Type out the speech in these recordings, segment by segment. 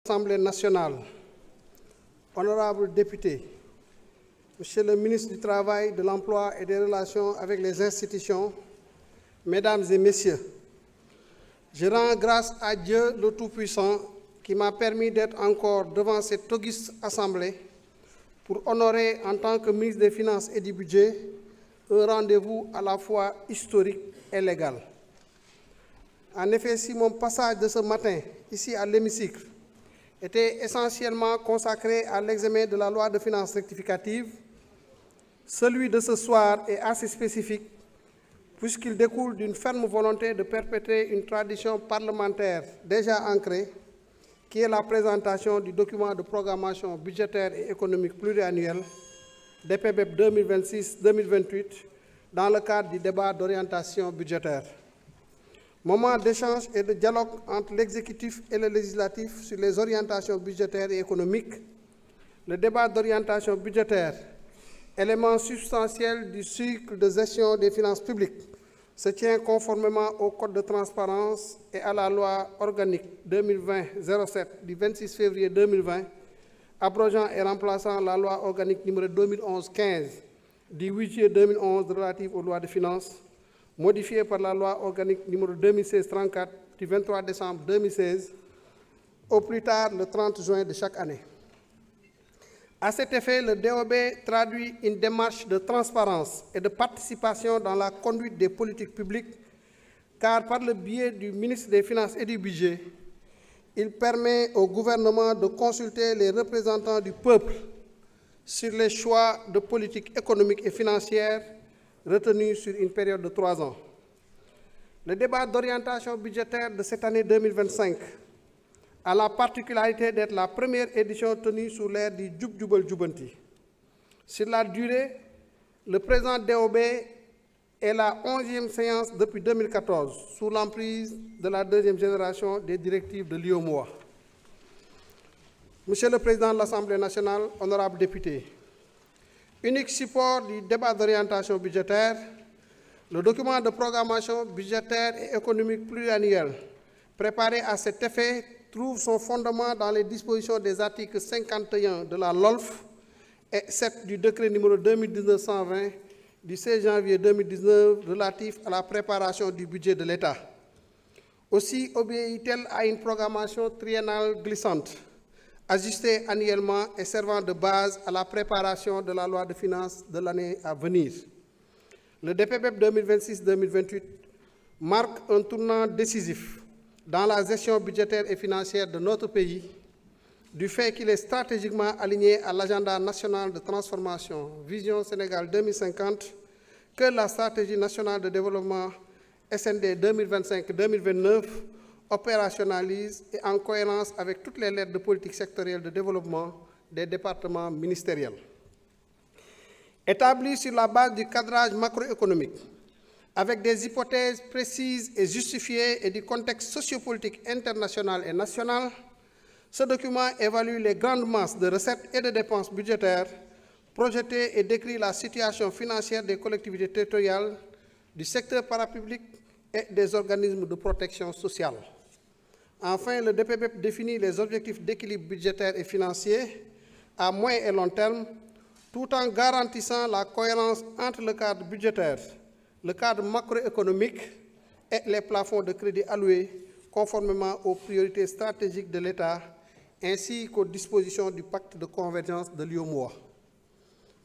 l'Assemblée nationale, honorables députés, Monsieur le ministre du Travail, de l'Emploi et des Relations avec les institutions, Mesdames et Messieurs, je rends grâce à Dieu le Tout-Puissant qui m'a permis d'être encore devant cette auguste Assemblée pour honorer en tant que ministre des Finances et du Budget un rendez-vous à la fois historique et légal. En effet, si mon passage de ce matin ici à l'hémicycle était essentiellement consacré à l'examen de la loi de finances rectificative, celui de ce soir est assez spécifique puisqu'il découle d'une ferme volonté de perpétrer une tradition parlementaire déjà ancrée, qui est la présentation du document de programmation budgétaire et économique pluriannuel DPBEP 2026-2028 dans le cadre du débat d'orientation budgétaire. Moment d'échange et de dialogue entre l'exécutif et le législatif sur les orientations budgétaires et économiques, le débat d'orientation budgétaire, élément substantiel du cycle de gestion des finances publiques, se tient conformément au Code de transparence et à la loi organique 2020-07 du 26 février 2020, abrogeant et remplaçant la loi organique numéro 2011-15 du 8 juillet 2011 relative aux lois de finances, modifiée par la loi organique numéro 2016-34 du 23 décembre 2016, au plus tard le 30 juin de chaque année. À cet effet, le DOB traduit une démarche de transparence et de participation dans la conduite des politiques publiques, car par le biais du ministre des Finances et du Budget, il permet au gouvernement de consulter les représentants du peuple sur les choix de politique économique et financière retenus sur une période de 3 ans. Le débat d'orientation budgétaire de cette année 2025 a la particularité d'être la première édition tenue sous l'ère du Djub Jubal Jubanti. Sur la durée, le présent DOB est la 11e séance depuis 2014, sous l'emprise de la deuxième génération des directives de l'IOMOA. Monsieur le Président de l'Assemblée nationale, honorables députés, unique support du débat d'orientation budgétaire, le document de programmation budgétaire et économique pluriannuel préparé à cet effet trouve son fondement dans les dispositions des articles 51 de la LOLF et 7 du décret numéro 2019-120 du 16 janvier 2019 relatif à la préparation du budget de l'État. Aussi obéit-elle à une programmation triennale glissante, ajustée annuellement et servant de base à la préparation de la loi de finances de l'année à venir. Le DPBEP 2026-2028 marque un tournant décisif dans la gestion budgétaire et financière de notre pays, du fait qu'il est stratégiquement aligné à l'agenda national de transformation Vision Sénégal 2050 que la stratégie nationale de développement SND 2025-2029 opérationnalise et en cohérence avec toutes les lettres de politique sectorielle de développement des départements ministériels. Établi sur la base du cadrage macroéconomique, avec des hypothèses précises et justifiées et du contexte sociopolitique international et national, ce document évalue les grandes masses de recettes et de dépenses budgétaires, projetées et décrit la situation financière des collectivités territoriales, du secteur parapublic et des organismes de protection sociale. Enfin, le DPBEP définit les objectifs d'équilibre budgétaire et financier à moyen et long terme, tout en garantissant la cohérence entre le cadre budgétaire, le cadre macroéconomique et les plafonds de crédit alloués conformément aux priorités stratégiques de l'État ainsi qu'aux dispositions du pacte de convergence de l'IOMOA.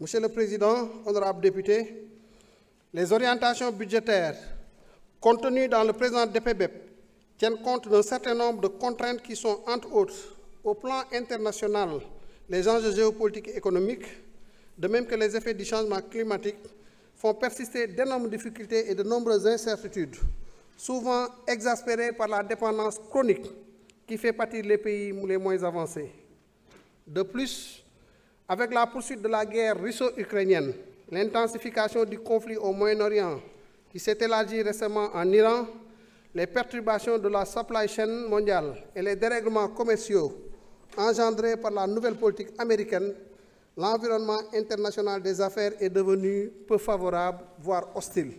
Monsieur le Président, honorables députés, les orientations budgétaires contenues dans le présent DPBEP tiennent compte d'un certain nombre de contraintes qui sont, entre autres, au plan international, les enjeux géopolitiques et économiques, de même que les effets du changement climatique, font persister d'énormes difficultés et de nombreuses incertitudes, souvent exaspérées par la dépendance chronique qui fait pâtir les pays les moins avancés. De plus, avec la poursuite de la guerre russo-ukrainienne, l'intensification du conflit au Moyen-Orient qui s'est élargi récemment en Iran, les perturbations de la supply chain mondiale et les dérèglements commerciaux engendrés par la nouvelle politique américaine, l'environnement international des affaires est devenu peu favorable, voire hostile.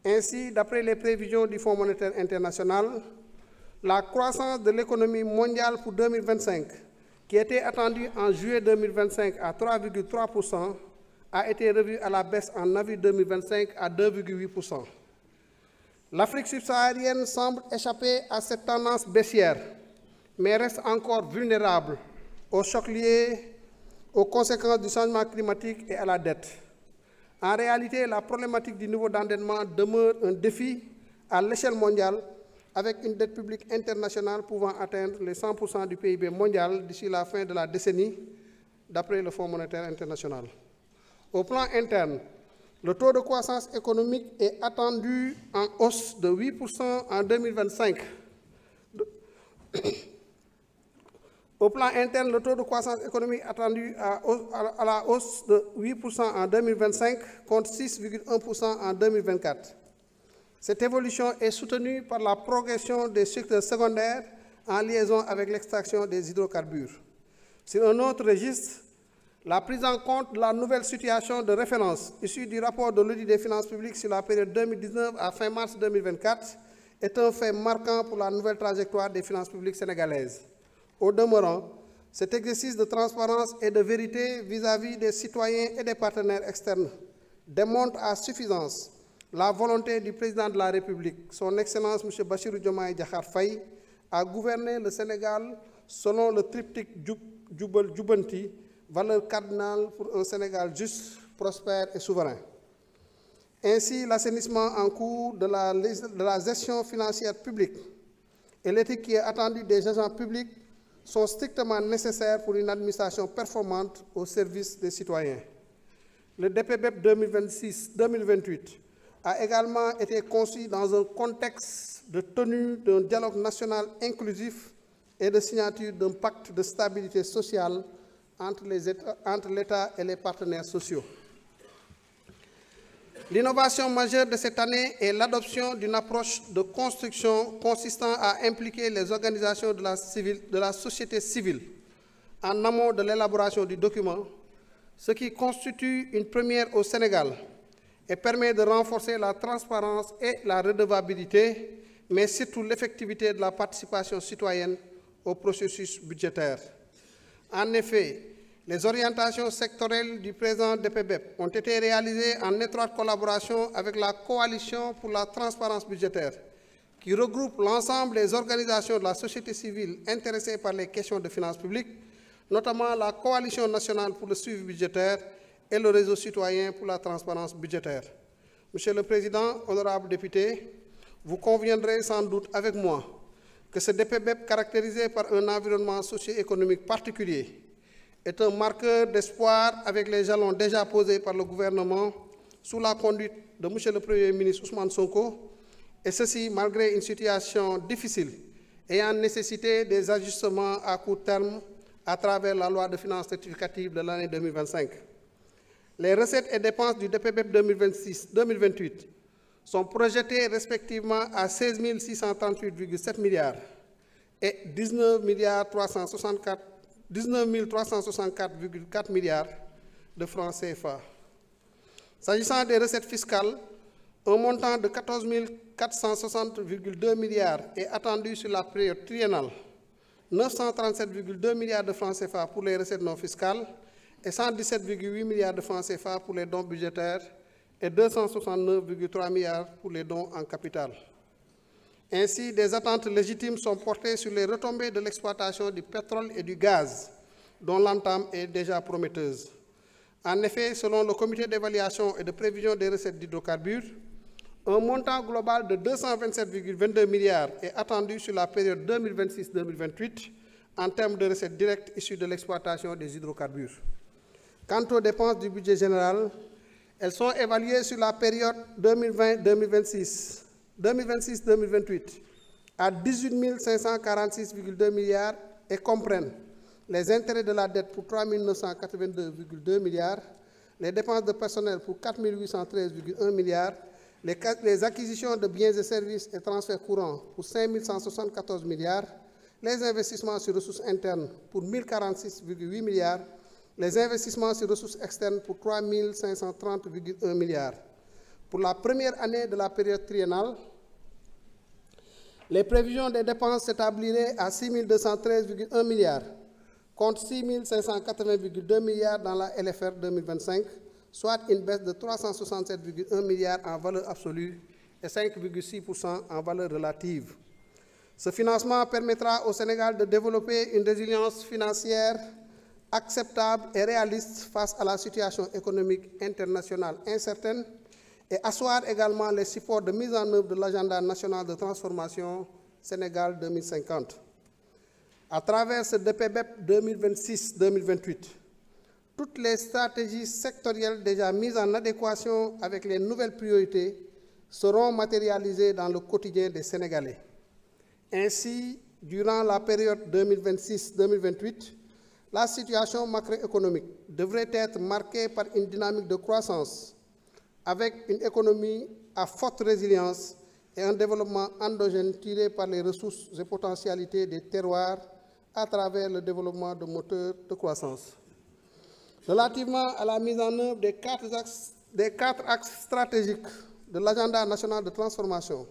Ainsi, d'après les prévisions du Fonds monétaire international, la croissance de l'économie mondiale pour 2025, qui était attendue en juillet 2025 à 3,3%, a été revue à la baisse en avril 2025 à 2,8%. L'Afrique subsaharienne semble échapper à cette tendance baissière, mais reste encore vulnérable aux chocs liés aux conséquences du changement climatique et à la dette. En réalité, la problématique du niveau d'endettement demeure un défi à l'échelle mondiale, avec une dette publique internationale pouvant atteindre les 100% du PIB mondial d'ici la fin de la décennie, d'après le Fonds monétaire international. Au plan interne, le taux de croissance économique est attendu en hausse de 8% en 2025. Au plan interne, le taux de croissance économique attendu à la hausse de 8% en 2025 contre 6,1% en 2024. Cette évolution est soutenue par la progression des secteurs secondaires en liaison avec l'extraction des hydrocarbures. Sur un autre registre, la prise en compte de la nouvelle situation de référence issue du rapport de l'audit des finances publiques sur la période 2019 à fin mars 2024 est un fait marquant pour la nouvelle trajectoire des finances publiques sénégalaises. Au demeurant, cet exercice de transparence et de vérité vis-à-vis des citoyens et des partenaires externes démontre à suffisance la volonté du président de la République, son Excellence M. Bassirou Diomaye Diakhar Faye, à gouverner le Sénégal selon le triptyque Jubal Jubanti, valeur cardinale pour un Sénégal juste, prospère et souverain. Ainsi, l'assainissement en cours de la gestion financière publique et l'éthique qui est attendue des agents publics sont strictement nécessaires pour une administration performante au service des citoyens. Le DPBEP 2026-2028 a également été conçu dans un contexte de tenue d'un dialogue national inclusif et de signature d'un pacte de stabilité sociale entre l'État et les partenaires sociaux. L'innovation majeure de cette année est l'adoption d'une approche de construction consistant à impliquer les organisations de la société civile en amont de l'élaboration du document, ce qui constitue une première au Sénégal et permet de renforcer la transparence et la redevabilité, mais surtout l'effectivité de la participation citoyenne au processus budgétaire. En effet, les orientations sectorielles du présent DPBEP ont été réalisées en étroite collaboration avec la Coalition pour la transparence budgétaire, qui regroupe l'ensemble des organisations de la société civile intéressées par les questions de finances publiques, notamment la Coalition nationale pour le suivi budgétaire et le réseau citoyen pour la transparence budgétaire. Monsieur le Président, honorables députés, vous conviendrez sans doute avec moi que ce DPBEP, caractérisé par un environnement socio-économique particulier, est un marqueur d'espoir avec les jalons déjà posés par le gouvernement sous la conduite de M. le Premier ministre Ousmane Sonko, et ceci malgré une situation difficile ayant nécessité des ajustements à court terme à travers la loi de finances rectificative de l'année 2025. Les recettes et dépenses du DPBEP 2026-2028 sont projetées respectivement à 16 638,7 milliards et 19 364,4 milliards de francs CFA. S'agissant des recettes fiscales, un montant de 14 460,2 milliards est attendu sur la période triennale, 937,2 milliards de francs CFA pour les recettes non fiscales et 117,8 milliards de francs CFA pour les dons budgétaires et 269,3 milliards pour les dons en capital. Ainsi, des attentes légitimes sont portées sur les retombées de l'exploitation du pétrole et du gaz, dont l'entame est déjà prometteuse. En effet, selon le comité d'évaluation et de prévision des recettes d'hydrocarbures, un montant global de 227,22 milliards est attendu sur la période 2026-2028 en termes de recettes directes issues de l'exploitation des hydrocarbures. Quant aux dépenses du budget général, elles sont évaluées sur la période 2020-2026. 2026-2028 à 18 546,2 milliards et comprennent les intérêts de la dette pour 3 982,2 milliards, les dépenses de personnel pour 4 813,1 milliards, les acquisitions de biens et services et transferts courants pour 5 174 milliards, les investissements sur ressources internes pour 1 046,8 milliards, les investissements sur ressources externes pour 3 530,1 milliards. Pour la première année de la période triennale, Les prévisions des dépenses s'établiraient à 6 213,1 milliards, contre 6 580,2 milliards dans la LFR 2025, soit une baisse de 367,1 milliards en valeur absolue et 5,6% en valeur relative. Ce financement permettra au Sénégal de développer une résilience financière acceptable et réaliste face à la situation économique internationale incertaine et asseoir également les supports de mise en œuvre de l'agenda national de transformation Sénégal 2050. À travers ce DPBEP 2026-2028, toutes les stratégies sectorielles déjà mises en adéquation avec les nouvelles priorités seront matérialisées dans le quotidien des Sénégalais. Ainsi, durant la période 2026-2028, la situation macroéconomique devrait être marquée par une dynamique de croissance, avec une économie à forte résilience et un développement endogène tiré par les ressources et potentialités des terroirs à travers le développement de moteurs de croissance. Relativement à la mise en œuvre des quatre axes stratégiques de l'agenda national de transformation,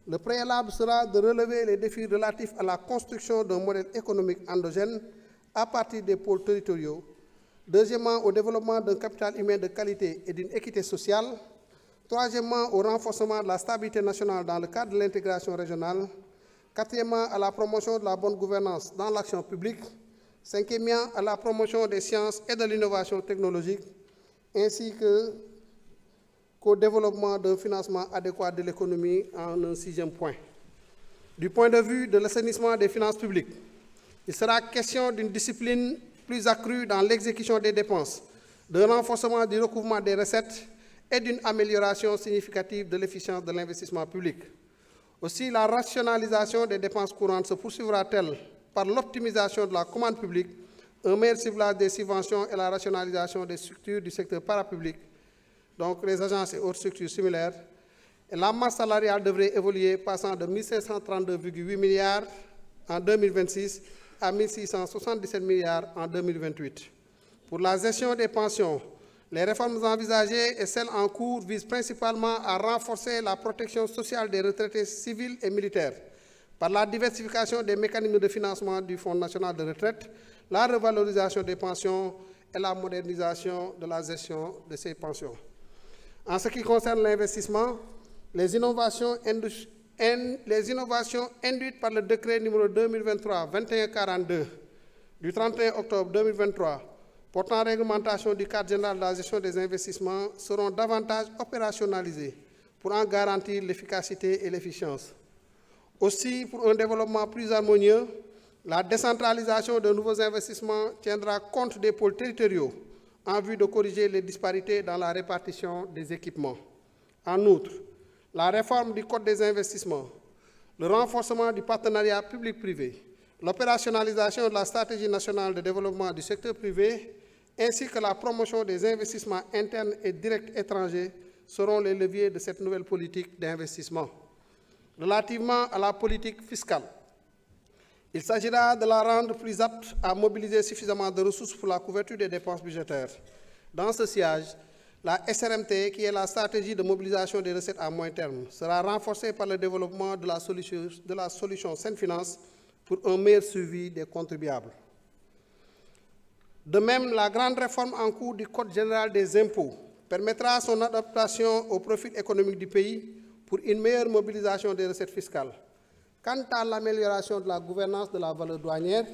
le préalable sera de relever les défis relatifs à la construction d'un modèle économique endogène à partir des pôles territoriaux. Deuxièmement, au développement d'un capital humain de qualité et d'une équité sociale. Troisièmement, au renforcement de la stabilité nationale dans le cadre de l'intégration régionale. Quatrièmement, à la promotion de la bonne gouvernance dans l'action publique. Cinquièmement, à la promotion des sciences et de l'innovation technologique, ainsi qu'au développement d'un financement adéquat de l'économie en un sixième point. Du point de vue de l'assainissement des finances publiques, il sera question d'une discipline plus accrue dans l'exécution des dépenses, d'un renforcement du recouvrement des recettes et d'une amélioration significative de l'efficience de l'investissement public. Aussi, la rationalisation des dépenses courantes se poursuivra-t-elle par l'optimisation de la commande publique, un meilleur ciblage des subventions et la rationalisation des structures du secteur parapublic, donc les agences et autres structures similaires. Et la masse salariale devrait évoluer, passant de 1 532,8 milliards en 2026 à 1 677 milliards en 2028. Pour la gestion des pensions, les réformes envisagées et celles en cours visent principalement à renforcer la protection sociale des retraités civils et militaires par la diversification des mécanismes de financement du Fonds national de retraite, la revalorisation des pensions et la modernisation de la gestion de ces pensions. En ce qui concerne l'investissement, les innovations induites par le décret numéro 2023-2142 du 31 octobre 2023 portant réglementation du cadre général de la gestion des investissements seront davantage opérationnalisées pour en garantir l'efficacité et l'efficience. Aussi, pour un développement plus harmonieux, la décentralisation de nouveaux investissements tiendra compte des pôles territoriaux en vue de corriger les disparités dans la répartition des équipements. En outre, la réforme du Code des investissements, le renforcement du partenariat public-privé, l'opérationnalisation de la stratégie nationale de développement du secteur privé, ainsi que la promotion des investissements internes et directs étrangers seront les leviers de cette nouvelle politique d'investissement. Relativement à la politique fiscale, il s'agira de la rendre plus apte à mobiliser suffisamment de ressources pour la couverture des dépenses budgétaires. Dans ce sillage, la SRMT, qui est la stratégie de mobilisation des recettes à moyen terme, sera renforcée par le développement de la solution Saine Finance pour un meilleur suivi des contribuables. De même, la grande réforme en cours du Code général des impôts permettra son adaptation au profil économique du pays pour une meilleure mobilisation des recettes fiscales. Quant à l'amélioration de la gouvernance de la valeur douanière,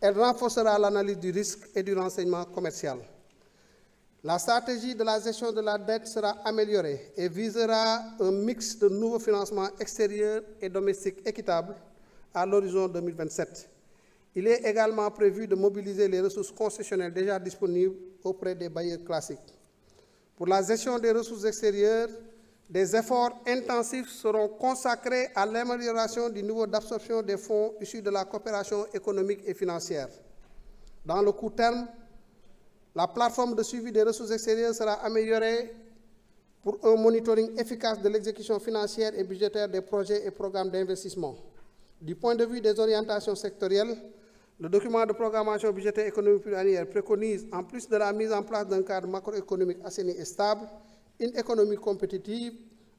elle renforcera l'analyse du risque et du renseignement commercial. La stratégie de la gestion de la dette sera améliorée et visera un mix de nouveaux financements extérieurs et domestiques équitables à l'horizon 2027. Il est également prévu de mobiliser les ressources concessionnelles déjà disponibles auprès des bailleurs classiques. Pour la gestion des ressources extérieures, des efforts intensifs seront consacrés à l'amélioration du niveau d'absorption des fonds issus de la coopération économique et financière. Dans le court terme, la plateforme de suivi des ressources extérieures sera améliorée pour un monitoring efficace de l'exécution financière et budgétaire des projets et programmes d'investissement. Du point de vue des orientations sectorielles, le document de programmation budgétaire économique pluriannuelle préconise, en plus de la mise en place d'un cadre macroéconomique assaini et stable, une économie compétitive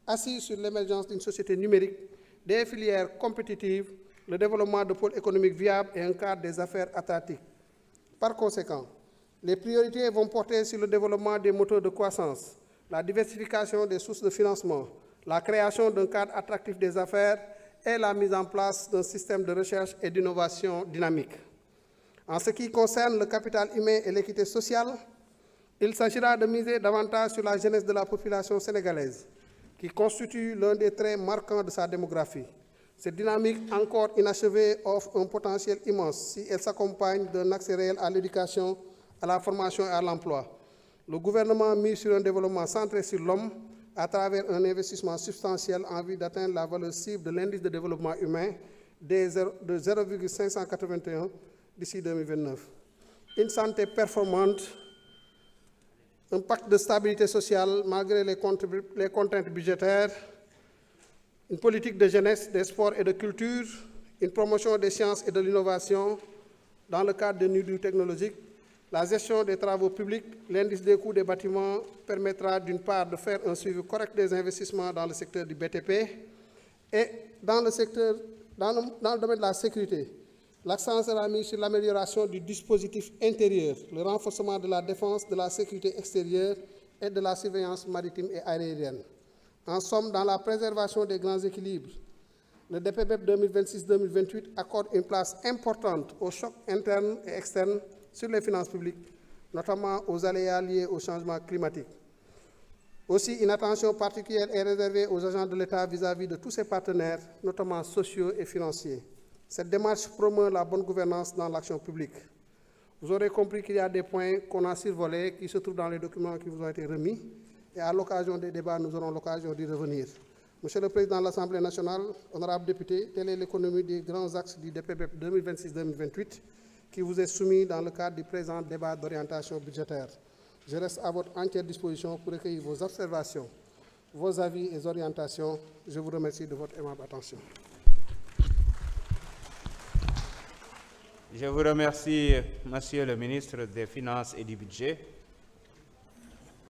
assise sur l'émergence d'une société numérique, des filières compétitives, le développement de pôles économiques viables et un cadre des affaires atlantiques. Par conséquent, les priorités vont porter sur le développement des moteurs de croissance, la diversification des sources de financement, la création d'un cadre attractif des affaires et la mise en place d'un système de recherche et d'innovation dynamique. En ce qui concerne le capital humain et l'équité sociale, il s'agira de miser davantage sur la jeunesse de la population sénégalaise, qui constitue l'un des traits marquants de sa démographie. Cette dynamique encore inachevée offre un potentiel immense si elle s'accompagne d'un accès réel à l'éducation, à la formation et à l'emploi. Le gouvernement mise sur un développement centré sur l'homme à travers un investissement substantiel en vue d'atteindre la valeur cible de l'indice de développement humain de 0,581 d'ici 2029. Une santé performante, un pacte de stabilité sociale malgré les contraintes budgétaires, une politique de jeunesse, des sports et de culture, une promotion des sciences et de l'innovation dans le cadre de New Deal technologique, la gestion des travaux publics, l'indice des coûts des bâtiments permettra d'une part de faire un suivi correct des investissements dans le secteur du BTP et dans le domaine de la sécurité. L'accent sera mis sur l'amélioration du dispositif intérieur, le renforcement de la défense, de la sécurité extérieure et de la surveillance maritime et aérienne. En somme, dans la préservation des grands équilibres, le DPBEP 2026-2028 accorde une place importante aux chocs internes et externes sur les finances publiques, notamment aux aléas liés au changement climatique. Aussi, une attention particulière est réservée aux agents de l'État vis-à-vis de tous ses partenaires, notamment sociaux et financiers. Cette démarche promeut la bonne gouvernance dans l'action publique. Vous aurez compris qu'il y a des points qu'on a survolés, qui se trouvent dans les documents qui vous ont été remis, et à l'occasion des débats, nous aurons l'occasion d'y revenir. Monsieur le Président de l'Assemblée nationale, honorables députés, telle est l'économie des grands axes du DPBEP 2026-2028 qui vous est soumis dans le cadre du présent débat d'orientation budgétaire. Je reste à votre entière disposition pour recueillir vos observations, vos avis et orientations. Je vous remercie de votre aimable attention. Je vous remercie, Monsieur le ministre des Finances et du Budget.